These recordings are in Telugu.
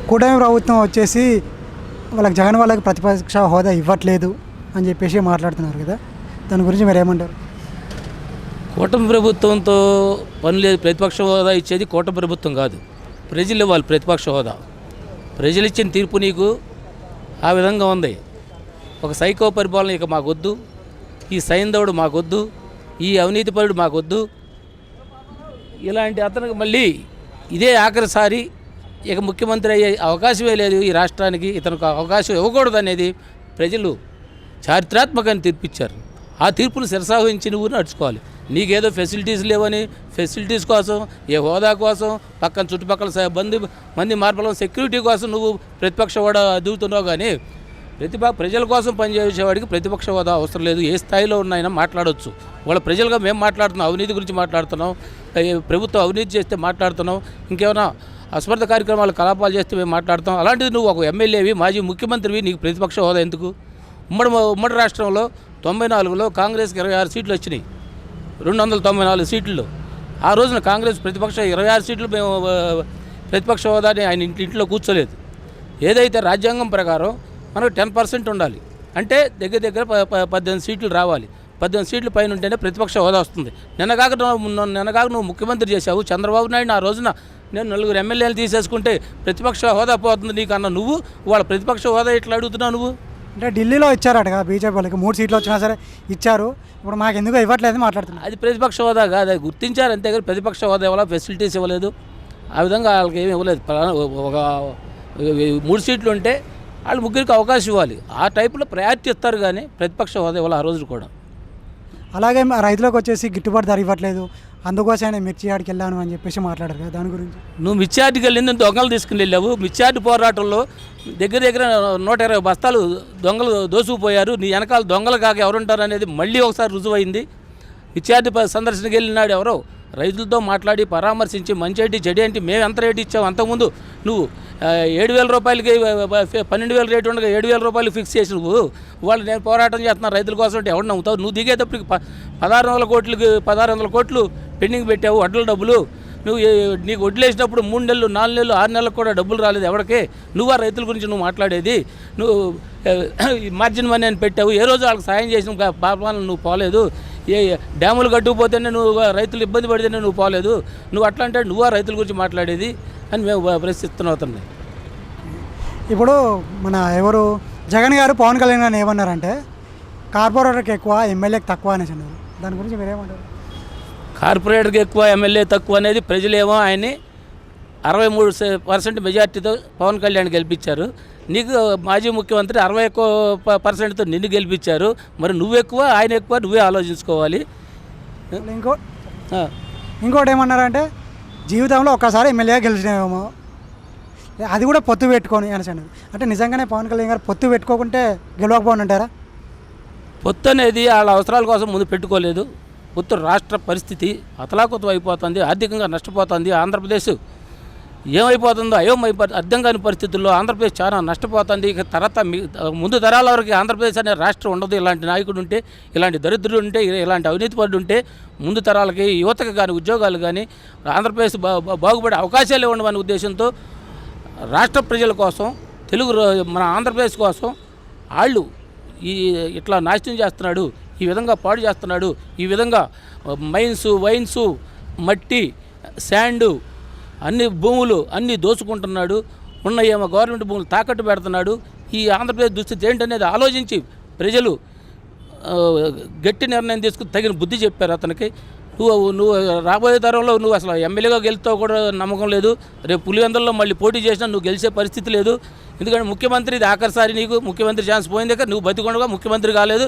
కూటమి ప్రభుత్వం వచ్చేసి జగన్ వాళ్ళకి ప్రతిపక్ష హోదా ఇవ్వట్లేదు అని చెప్పేసి మాట్లాడుతున్నారు కదా, దాని గురించి మీరు ఏమంటారు? కూటమి ప్రభుత్వంతో పని లేదు. ప్రతిపక్ష హోదా ఇచ్చేది కూటమి ప్రభుత్వం కాదు, ప్రజలు ఇవ్వాలి ప్రతిపక్ష హోదా. ప్రజలు ఇచ్చిన తీర్పు నీకు ఆ విధంగా ఉంది. ఒక సైకో పరిపాలన ఇక మాకొద్దు, ఈ సైంధవుడు మాకొద్దు, ఈ అవినీతిపరుడు మాకొద్దు. ఇలాంటి అతనికి మళ్ళీ ఇదే ఆఖరిసారి ఇక ముఖ్యమంత్రి అయ్యే అవకాశమే లేదు ఈ రాష్ట్రానికి. ఇతనికి అవకాశం ఇవ్వకూడదు అనేది ప్రజలు చారిత్రాత్మకంగా తీర్పిచ్చారు. ఆ తీర్పును శిరసావహించి నువ్వు నడుచుకోవాలి. నీకేదో ఫెసిలిటీస్ లేవని ఫెసిలిటీస్ కోసం, ఏ హోదా కోసం, పక్కన చుట్టుపక్కల మంది మార్పుల సెక్యూరిటీ కోసం నువ్వు ప్రతిపక్ష హోదా అదుగుతున్నావు. కానీ ప్రజల కోసం పనిచేసేవాడికి ప్రతిపక్ష హోదా అవసరం లేదు. ఏ స్థాయిలో ఉన్నాయినా మాట్లాడవచ్చు. వాళ్ళ ప్రజలుగా మేము మాట్లాడుతున్నాం, అవినీతి గురించి మాట్లాడుతున్నాం, ప్రభుత్వం అవినీతి చేస్తే మాట్లాడుతున్నాం, ఇంకేమైనా అస్మర్థ కార్యక్రమాలు కలాపాలు చేస్తే మేము మాట్లాడుతాం. అలాంటిది నువ్వు ఒక ఎమ్మెల్యేవి, మాజీ ముఖ్యమంత్రివి, నీకు ప్రతిపక్ష హోదా ఎందుకు? ఉమ్మడి రాష్ట్రంలో 94లో కాంగ్రెస్కి 26 సీట్లు వచ్చినాయి, 294 సీట్లు. ఆ రోజున కాంగ్రెస్ ప్రతిపక్ష 26 సీట్లు మేము ప్రతిపక్ష హోదాని ఆయన ఇంట్లో కూర్చోలేదు. ఏదైతే రాజ్యాంగం ప్రకారం మనకు 10% ఉండాలి, అంటే దగ్గర 18 సీట్లు రావాలి. 18 సీట్ల పైన ఉంటేనే ప్రతిపక్ష హోదా వస్తుంది. నిన్నగాక నువ్వు ముఖ్యమంత్రి చేశావు. చంద్రబాబు నాయుడు ఆ రోజున నేను 4 ఎమ్మెల్యేలు తీసేసుకుంటే ప్రతిపక్ష హోదా పోతుంది నీకు అన్న నువ్వు వాళ్ళ ప్రతిపక్ష హోదా ఎట్లా అడుగుతున్నావు నువ్వు? అంటే ఢిల్లీలో ఇచ్చారట బీజేపీ వాళ్ళకి 3 సీట్లు వచ్చినా సరే ఇచ్చారు, ఇప్పుడు మాకు ఎందుకు ఇవ్వట్లేదు మాట్లాడుతున్నారు. అది ప్రతిపక్ష హోదా కాదు, అది గుర్తించారు అంతే. కానీ ప్రతిపక్ష హోదా ఇవ్వాలా, ఫెసిలిటీస్ ఇవ్వలేదు. ఆ విధంగా వాళ్ళకి ఏమి ఇవ్వలేదు. ఒక 3 సీట్లు ఉంటే వాళ్ళు ముగ్గురికి అవకాశం ఇవ్వాలి. ఆ టైపులో ప్రయారిటీ ఇస్తారు, కానీ ప్రతిపక్ష హోదా ఇవ్వాలి ఆ రోజు కూడా. అలాగే రైతులకు వచ్చేసి గిట్టుబాటు ధర ఇవ్వట్లేదు, అందుకోసమే మిర్చి యార్డ్కి వెళ్ళాను అని చెప్పేసి మాట్లాడారు కదా, దాని గురించి? నువ్వు మిర్చి యార్డ్కి వెళ్ళింది దొంగలు తీసుకుని వెళ్ళావు. మిర్చి యార్డ్ పోరాటంలో దగ్గర 120 బస్తాలు దొంగలు దోసుకుపోయారు. నీ వెనకాల దొంగలు కాక ఎవరుంటారు అనేది మళ్ళీ ఒకసారి రుజువైంది. మిర్చి యార్డ్ సందర్శనకి వెళ్ళినాడు ఎవరో రైతులతో మాట్లాడి పరామర్శించి మంచి చెడు ఏంటి, మేము ఎంత రేటు ఇచ్చాము. అంతకుముందు నువ్వు 7,000 రూపాయలకి 12,000 రేటు ఉండగా 7,000 రూపాయలు ఫిక్స్ చేసి నువ్వు వాళ్ళు నేను పోరాటం చేస్తున్నాను రైతుల కోసం అంటే ఎవరు నమ్ముతావు? నువ్వు దిగేటప్పటికి 1,600 కోట్లు పెండింగ్ పెట్టావు వడ్ల డబ్బులు. నువ్వు నీకు వడ్లు వేసినప్పుడు 3 నెలలు 4 నెలలు 6 నెలలకు కూడా డబ్బులు రాలేదు ఎవరికి. నువ్వు ఆ రైతుల గురించి నువ్వు మాట్లాడేది. నువ్వు మార్జిన్ మనీ అని పెట్టావు, ఏ రోజు వాళ్ళకి సాయం చేసిన పాపాలను నువ్వు పోలేదు. ఏ డ్యాములు కట్టుకుపోతేనే నువ్వు రైతులు ఇబ్బంది పడితేనే నువ్వు పోలేదు. నువ్వు అట్లా అంటే నువ్వు ఆ రైతుల గురించి మాట్లాడేది అని మేము ప్రశ్నిస్తున్నాం అతన్ని. ఇప్పుడు మన జగన్ గారు పవన్ కళ్యాణ్ గారు ఏమన్నారంటే కార్పొరేటర్కి ఎక్కువ ఎమ్మెల్యేకి తక్కువ అనేసి అన్నారు, దాని గురించి మీరేమంటారు? కార్పొరేటర్కి ఎక్కువ ఎమ్మెల్యే తక్కువ అనేది ప్రజలేమో ఆయన్ని 63% మెజార్టీతో పవన్ కళ్యాణ్ గెలిపించారు. నీకు మాజీ ముఖ్యమంత్రి 61% నిన్ను గెలిపించారు. మరి నువ్వు ఎక్కువ ఆయన ఎక్కువ నువ్వే ఆలోచించుకోవాలి. ఇంకోటి ఏమన్నారంటే జీవితంలో ఒక్కసారి ఎమ్మెల్యేగా గెలిచినామేమో, అది కూడా పొత్తు పెట్టుకొని అనేసి అన్నారు. అంటే నిజంగానే పవన్ కళ్యాణ్ గారు పొత్తు పెట్టుకోకుంటే గెలవకపోనంటారా? పొత్తు అనేది వాళ్ళ అవసరాల కోసం ముందు పెట్టుకోలేదు. పొత్తు రాష్ట్ర పరిస్థితి అతలాకుతం అయిపోతుంది, ఆర్థికంగా నష్టపోతుంది. ఆంధ్రప్రదేశ్ ఏమైపోతుందో అర్థం కాని పరిస్థితుల్లో ఆంధ్రప్రదేశ్ చాలా నష్టపోతుంది. ఇక ముందు తరాల వరకు ఆంధ్రప్రదేశ్ అనే రాష్ట్రం ఉండదు. ఇలాంటి నాయకుడు ఉంటే, ఇలాంటి దరిద్రులు ఉంటే, ఇలాంటి అవినీతి పరుడు ఉంటే ముందు తరాలకి యువతకు కానీ ఉద్యోగాలు కానీ ఆంధ్రప్రదేశ్ బాగుపడే అవకాశాలు ఉండవనే ఉద్దేశంతో రాష్ట్ర ప్రజల కోసం మన ఆంధ్రప్రదేశ్ కోసం వాళ్ళు ఇట్లా నాశనం చేస్తున్నాడు, ఈ విధంగా పాడు చేస్తున్నాడు, ఈ విధంగా వైన్స్ మట్టి శాండు అన్ని భూములు అన్నీ దోచుకుంటున్నాడు, ఏమో గవర్నమెంట్ భూములు తాకట్టు పెడుతున్నాడు. ఈ ఆంధ్రప్రదేశ్ దుస్థితి ఏంటనేది ఆలోచించి ప్రజలు గట్టి నిర్ణయం తీసుకుని తగిన బుద్ధి చెప్పారు అతనికి. నువ్వు రాబోయే తరంలో నువ్వు అసలు ఎమ్మెల్యేగా గెలుస్తావు కూడా నమ్మకం లేదు. రేపు పులివెందుల్లో మళ్ళీ పోటీ చేసినా నువ్వు గెలిచే పరిస్థితి లేదు. ఎందుకంటే ముఖ్యమంత్రి ఇది ఆఖరిసారి నీకు ముఖ్యమంత్రి ఛాన్స్ పోయింది. నువ్వు బతికొండగా ముఖ్యమంత్రి కాలేదు.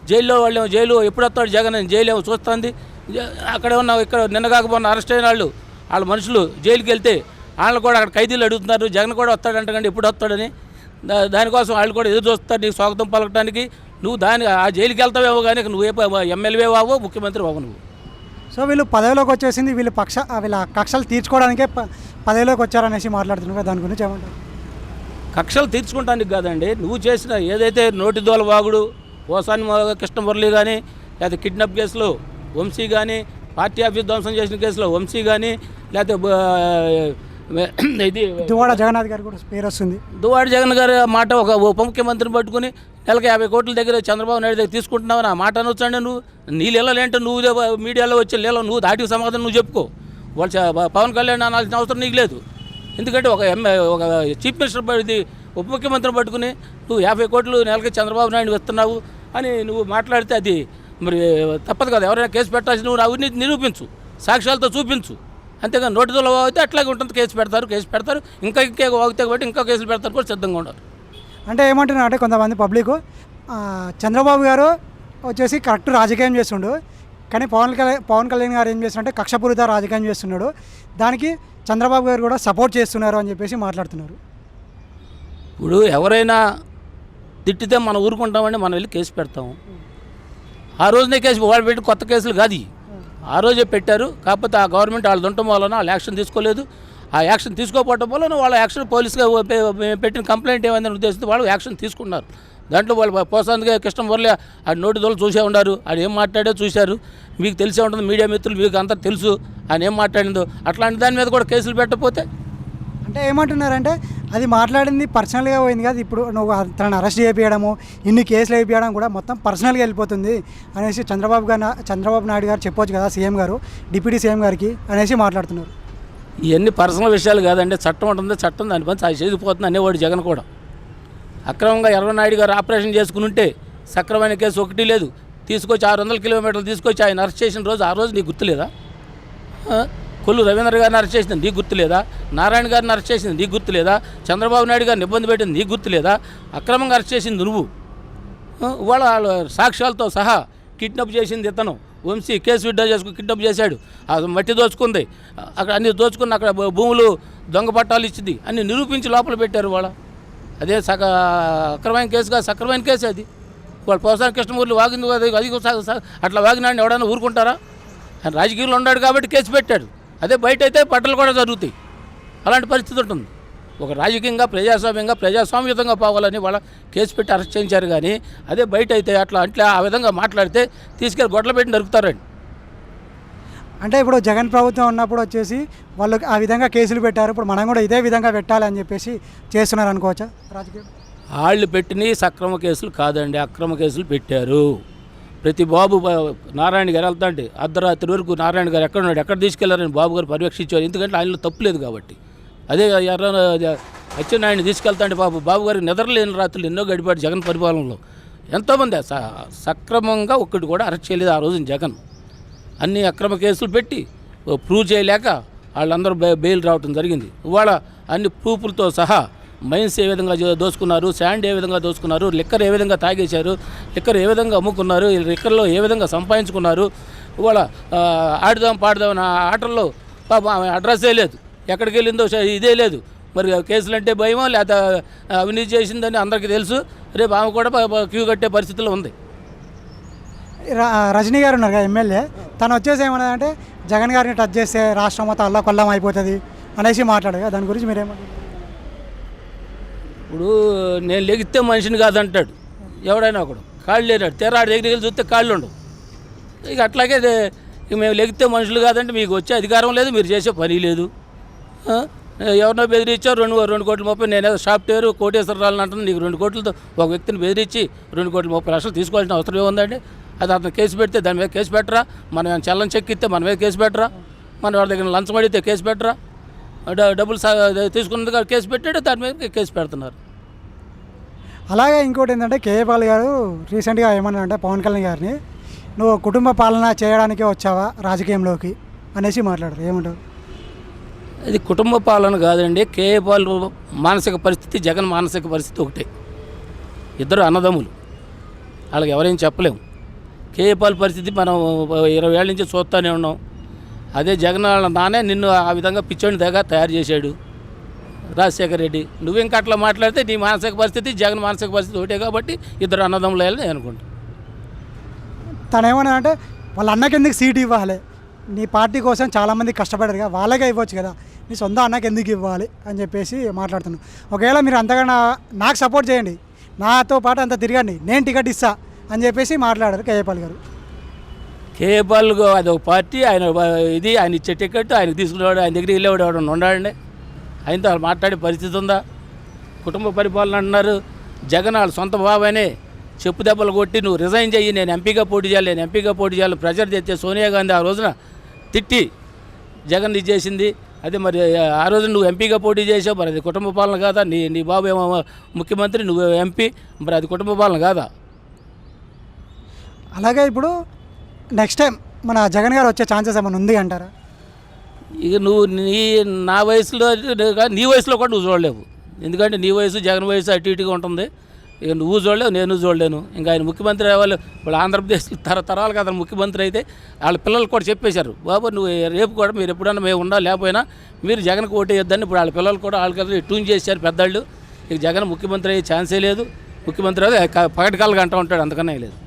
జైలు ఎప్పుడు వస్తాడు జగన్ అని జైలు ఏమో చూస్తుంది. అక్కడే ఉన్న ఇక్కడ నిన్న కాకపోయినా అరెస్ట్ అయిన వాళ్ళ మనుషులు జైలుకి వెళ్తే వాళ్ళు కూడా అక్కడ ఖైదీలు అడుగుతున్నారు జగన్ కూడా వస్తాడంట, కానీ ఎప్పుడు వస్తాడని. దానికోసం వాళ్ళు కూడా ఎదురు చూస్తారు నీకు స్వాగతం పలకడానికి. నువ్వు ఆ జైలుకి వెళ్తావేమో కానీ నువ్వు ఎమ్మెల్యే వావో ముఖ్యమంత్రి వావు నువ్వు. సో వీళ్ళు పదవిలోకి వచ్చేసింది వీళ్ళ కక్షలు తీర్చుకోవడానికే పదవిలోకి వచ్చారనేసి మాట్లాడుతున్నారు, దాని గురించి ఏమంటారు? కక్షలు తీర్చుకోవడానికి కాదండి, నువ్వు చేసిన ఏదైతే నోటిదోల వాగుడు ఓసాని కృష్ణమురళి కానీ, లేకపోతే కిడ్నాప్ కేసులో వంశీ కానీ, పార్టీ ఆఫీస్ ధ్వంసం చేసిన కేసులో వంశీ కానీ, లేకపోతే ఇది దువ్వాడ జగన్నాథ్ గారు కూడా పేరు వస్తుంది. దువ్వాడ జగన్ గారి మాట ఒక ఉప ముఖ్యమంత్రిని పట్టుకుని నెలకు 50 కోట్ల దగ్గర చంద్రబాబు నాయుడు దగ్గర తీసుకుంటున్నావు ఆ మాట అనొచ్చండి. నువ్వు నీ లీలలేంటే నువ్వు మీడియాలో వచ్చే లీల నువ్వు దాటికి సమాధానం నువ్వు చెప్పుకో. వాళ్ళు పవన్ కళ్యాణ్ అనాల్సిన అవసరం నీకు లేదు. ఎందుకంటే ఒక చీఫ్ మినిస్టర్ ఇది ఉప ముఖ్యమంత్రిని పట్టుకుని నువ్వు 50 కోట్లు నెలకి చంద్రబాబు నాయుడు ఇస్తున్నావు అని నువ్వు మాట్లాడితే అది మరి తప్పదు కదా. ఎవరైనా కేసు పెట్టాల్సి నువ్వు అవినీతి నిరూపించు, సాక్ష్యాలతో చూపించు. అంతేగా నోటితో అయితే అట్లాగే ఉంటుంది. కేసు పెడతారు ఇంకా వాగితే కాబట్టి ఇంకా కేసులు పెడతారు కూడా సిద్ధంగా ఉన్నారు. అంటే ఏమంటున్నా అంటే కొంతమంది పబ్లిక్ చంద్రబాబు గారు వచ్చేసి కరెక్ట్ రాజకీయం చేస్తుండు, కానీ పవన్ కళ్యాణ్ గారు ఏం చేస్తున్నారంటే కక్షపూరిత రాజకీయం చేస్తున్నాడు, దానికి చంద్రబాబు గారు కూడా సపోర్ట్ చేస్తున్నారు అని చెప్పేసి మాట్లాడుతున్నారు. ఇప్పుడు ఎవరైనా తిట్టితే మనం ఊరుకుంటామండి, మనం వెళ్ళి కేసు పెడతాము. ఆ రోజునే కేసు వాళ్ళు పెట్టి కొత్త కేసులు కాదు, ఆ రోజే పెట్టారు. కాకపోతే ఆ గవర్నమెంట్ వాళ్ళు ఉండటం వలన వాళ్ళు యాక్షన్ తీసుకోలేదు. ఆ యాక్షన్ తీసుకోకపోవడం వలన వాళ్ళ యాక్షన్ పోలీసుగా పెట్టిన కంప్లైంట్ ఏమైందని ఉద్దేశించి వాళ్ళు యాక్షన్ తీసుకున్నారు. దాంట్లో వాళ్ళు పోసాందుగా కృష్ణమురళి ఆ నోటి దోళ్ళు చూసే ఉన్నారు, ఆయన ఏం మాట్లాడో చూశారు. మీకు తెలిసే ఉంటుంది, మీడియా మిత్రులు మీకు అంతా తెలుసు ఆయన ఏం మాట్లాడిందో. అట్లాంటి దాని మీద కూడా కేసులు పెట్టకపోతే అంటే ఏమంటున్నారంటే అది మాట్లాడింది పర్సనల్గా పోయింది కదా, ఇప్పుడు నువ్వు తనని అరెస్ట్ చేయించడము ఇన్ని కేసులు వేయించడం కూడా మొత్తం పర్సనల్గా వెళ్ళిపోతుంది అనేసి చంద్రబాబు నాయుడు గారు చెప్పొచ్చు కదా సీఎం గారు, డిప్యూటీ సీఎం గారికి అనేసి మాట్లాడుతున్నారు. ఇవన్నీ పర్సనల్ విషయాలు కాదండి. చట్టం ఉంటుంది, చట్టం దాని పని అది చేసిపోతుంది అనేవాడు జగన్ కూడా. అక్రమంగా ఎర్రనాయుడు గారు ఆపరేషన్ చేసుకుని ఉంటే సక్రమైన కేసు ఒకటి లేదు. తీసుకొచ్చి 600 కిలోమీటర్లు తీసుకొచ్చి ఆయన అరెస్ట్ చేసిన రోజు ఆ రోజు నీకు గుర్తులేదా? కొల్లు రవీంద్ర గారిని అరెస్ట్ చేసింది నీకు గుర్తులేదా? నారాయణ గారిని అరెస్ట్ చేసింది నీకు గుర్తులేదా? చంద్రబాబు నాయుడు గారిని ఇబ్బంది పెట్టింది నీకు గుర్తులేదా? అక్రమంగా అరెస్ట్ చేసింది నువ్వు. వాళ్ళ సాక్ష్యాలతో సహా కిడ్నాప్ చేసింది ఇతను వంశీ, కేసు విడ్డా చేసుకుని కిడ్నాప్ చేశాడు. అది మట్టి దోచుకుంది, అక్కడ అన్ని దోచుకుని అక్కడ భూములు దొంగ పట్టాలు ఇచ్చింది అన్ని నిరూపించి లోపల పెట్టారు. వాళ్ళ అదే అక్రమైన కేసు కాదు, సక్రమైన కేసు అది. వాళ్ళు పోసాని కృష్ణమూర్తి వాగింది అది అట్లా వాగినాడిని ఎవడైనా ఊరుకుంటారా? ఆయన రాజకీయంలో ఉన్నాడు కాబట్టి కేసు పెట్టాడు. అదే బయట అయితే పట్టలు కూడా జరుగుతాయి. అలాంటి పరిస్థితి ఉంటుంది. ఒక రాజకీయంగా ప్రజాస్వామ్యంగా పోవాలని వాళ్ళ కేసు పెట్టి అరెస్ట్ చేయించారు. కానీ అదే బయట అయితే అట్లా ఆ విధంగా మాట్లాడితే తీసుకెళ్ళి గొడ్ల పెట్టి నరుకుతారండి. అంటే ఇప్పుడు జగన్ ప్రభుత్వం ఉన్నప్పుడు వచ్చేసి వాళ్ళు ఆ విధంగా కేసులు పెట్టారు, ఇప్పుడు మనం కూడా ఇదే విధంగా పెట్టాలి అని చెప్పేసి చేస్తున్నారు అనుకోవచ్చా? రాజకీయం వాళ్ళు పెట్టినవి సక్రమ కేసులు కాదండి, అక్రమ కేసులు పెట్టారు. ప్రతి బాబు నారాయణ గారు వెళ్తాండి అర్ధరాత్రి వరకు నారాయణ గారు ఎక్కడ ఉన్నాడు, ఎక్కడ తీసుకెళ్లారని బాబు గారు పర్యవేక్షించారు. ఎందుకంటే ఆయనలో తప్పు లేదు కాబట్టి. అదే అచ్చెన్నాయుడిని తీసుకెళ్తాండి బాబు గారికి నిద్రలేని రాత్రులు ఎన్నో గడిపాడు జగన్ పరిపాలనలో. ఎంతోమంది సక్రమంగా ఒక్కటి కూడా అరెస్ట్ చేయలేదు ఆ రోజున జగన్. అన్ని అక్రమ కేసులు పెట్టి ప్రూవ్ చేయలేక వాళ్ళందరూ బెయిల్ రావడం జరిగింది. ఇవాళ అన్ని ప్రూఫ్లతో సహా మైన్స్ ఏ విధంగా దోచుకున్నారు, శాండ్ ఏ విధంగా దోచుకున్నారు, లిక్కర్ ఏ విధంగా తాగేశారు, లిక్కర్ ఏ విధంగా అమ్ముకున్నారు, లిక్కర్లో ఏ విధంగా సంపాదించుకున్నారు. ఇవాళ ఆడుదాం పాడుదాం అన్న ఆటల్లో పాప అడ్రస్సే లేదు, ఎక్కడికి వెళ్ళిందో ఇదే లేదు. మరి కేసులు అంటే భయమో లేదా అవినీతి చేసిందని అందరికీ తెలుసు. రేపు ఆమె కూడా క్యూ కట్టే పరిస్థితిలో ఉంది. రజనీ గారు ఉన్నారు కదా ఎమ్మెల్యే, తను వచ్చేసి ఏమన్నదంటే జగన్ గారిని టచ్ చేస్తే రాష్ట్రం మొత్తం అల్లకొల్లం అయిపోతుంది అనేసి మాట్లాడారు. దాని గురించి మీరేమంటారు? ఇప్పుడు నేను లెగిస్తే మనిషిని కాదంటాడు ఎవడైనా ఒకడు, కాళ్ళు లేనాడు. తెరాడు దగ్గరికి వెళ్ళి చూస్తే కాళ్ళు ఉండవు. ఇక అట్లాగే ఇక మేము లెగితే మనుషులు కాదంటే మీకు వచ్చే అధికారం లేదు, మీరు చేసే పని లేదు. ఎవరినో బెదిరించావు 2 కోట్ల 30 నేనేదో సాఫ్ట్వేర్ కోటేశ్వరరాలని అంటున్నాను. నీకు 2 కోట్లతో ఒక వ్యక్తిని బెదిరించి 2 కోట్ల 30 లక్షలు తీసుకోవాల్సిన అవసరం ఏముందండి? అది అతను కేసు పెడితే దాని మీద కేసు పెట్టరా? మనం చల్లని చెక్ ఇస్తే మన మీద కేసు పెట్టరా? మన వాడి దగ్గర లంచం అడిగితే కేసు పెట్టరా? డబ్బులు తీసుకున్నది కేసు పెట్టాడు, దాని మీద కేసు పెడుతున్నారు. అలాగే ఇంకోటి ఏంటంటే కేఏ పాల్ గారు రీసెంట్గా ఏమన్నారంటే పవన్ కళ్యాణ్ గారిని, నువ్వు కుటుంబ పాలన చేయడానికే వచ్చావా రాజకీయంలోకి అనేసి మాట్లాడారు. ఏమంటారు? ఇది కుటుంబ పాలన కాదండి. కేఏ పాల్ మానసిక పరిస్థితి, జగన్ మానసిక పరిస్థితి ఒకటే. ఇద్దరు అన్నదమ్ములు, వాళ్ళకి ఎవరేం చెప్పలేము. కేఏ పాల్ పరిస్థితి మనం 20 ఏళ్ళ నుంచి చూస్తూనే ఉన్నాం. అదే జగన్ వాళ్ళ నానే నిన్ను ఆ విధంగా పిచ్చోని దగ్గర తయారు చేశాడు రాజశేఖర రెడ్డి. నువ్వు ఇంకా అట్లా మాట్లాడితే నీ మానసిక పరిస్థితి జగన్ మానసిక పరిస్థితి ఒకటే కాబట్టి ఇద్దరు అన్నదమ్ములు వేయాలని నేను అనుకుంటాను. తను ఏమన్నా అంటే వాళ్ళ అన్నకి ఎందుకు సీట్ ఇవ్వాలి, నీ పార్టీ కోసం చాలామంది కష్టపడారు కదా, వాళ్ళకే ఇవ్వచ్చు కదా, నీ సొంత అన్నకి ఎందుకు ఇవ్వాలి అని చెప్పేసి మాట్లాడుతున్నాను. ఒకవేళ మీరు అంతగా నాకు సపోర్ట్ చేయండి, నాతో పాటు అంత తిరగండి, నేను టికెట్ ఇస్తా అని చెప్పేసి మాట్లాడారు కేఏ పాల్ గారు. కేఏ పాల్ అది ఒక పార్టీ, ఆయన ఇది ఆయన ఇచ్చే టికెట్ ఆయనకు తీసుకునేవాడు, ఆయన దగ్గర వెళ్ళేవాడు ఎవడన్నా ఉండాలండి. ఆయనతో వాళ్ళు మాట్లాడే పరిస్థితి ఉందా? కుటుంబ పరిపాలన అంటున్నారు. జగన్ వాళ్ళ సొంత బాబానే చెప్పు దెబ్బలు కొట్టి నువ్వు రిజైన్ చెయ్యి, నేను ఎంపీగా పోటీ చేయాలి ప్రెజర్ తెస్తే సోనియా గాంధీ ఆ రోజున తిట్టి జగన్ ఇది చేసింది. అదే మరి ఆ రోజు నువ్వు ఎంపీగా పోటీ చేసావు, మరి అది కుటుంబ పాలన కాదా? నీ బాబు ఏమో ముఖ్యమంత్రి, నువ్వు ఎంపీ, మరి అది కుటుంబ పాలన కాదా? అలాగే ఇప్పుడు నెక్స్ట్ టైం మన జగన్ గారు వచ్చే ఛాన్సెస్ ఏమైనా ఉంది అంటారా? ఇక నువ్వు నా వయసులో నీ వయసులో కూడా నువ్వు చూడలేవు. ఎందుకంటే నీ వయసు జగన్ వయసు అటు ఇటుగా ఉంటుంది. ఇక నువ్వు చూడలేవు, నేను చూడలేను. ఇంకా ఆయన ముఖ్యమంత్రి అవ్వాలి. వాళ్ళు ఆంధ్రప్రదేశ్ తరాలుగా అతను ముఖ్యమంత్రి అయితే వాళ్ళ పిల్లలు కూడా చెప్పేశారు, బాబు నువ్వు రేపు కూడా మీరు ఎప్పుడన్నా మేము ఉండాలి, లేకపోయినా మీరు జగన్కి ఓటేయొద్దని ఇప్పుడు వాళ్ళ పిల్లలు కూడా వాళ్ళకి ట్యూన్ చేశారు పెద్దవాళ్ళు. ఇక జగన్ ముఖ్యమంత్రి అయ్యే ఛాన్సే లేదు. ముఖ్యమంత్రి అయితే పగటికాలుగా అంటూ ఉంటాడు, అంతకన్నా లేదు.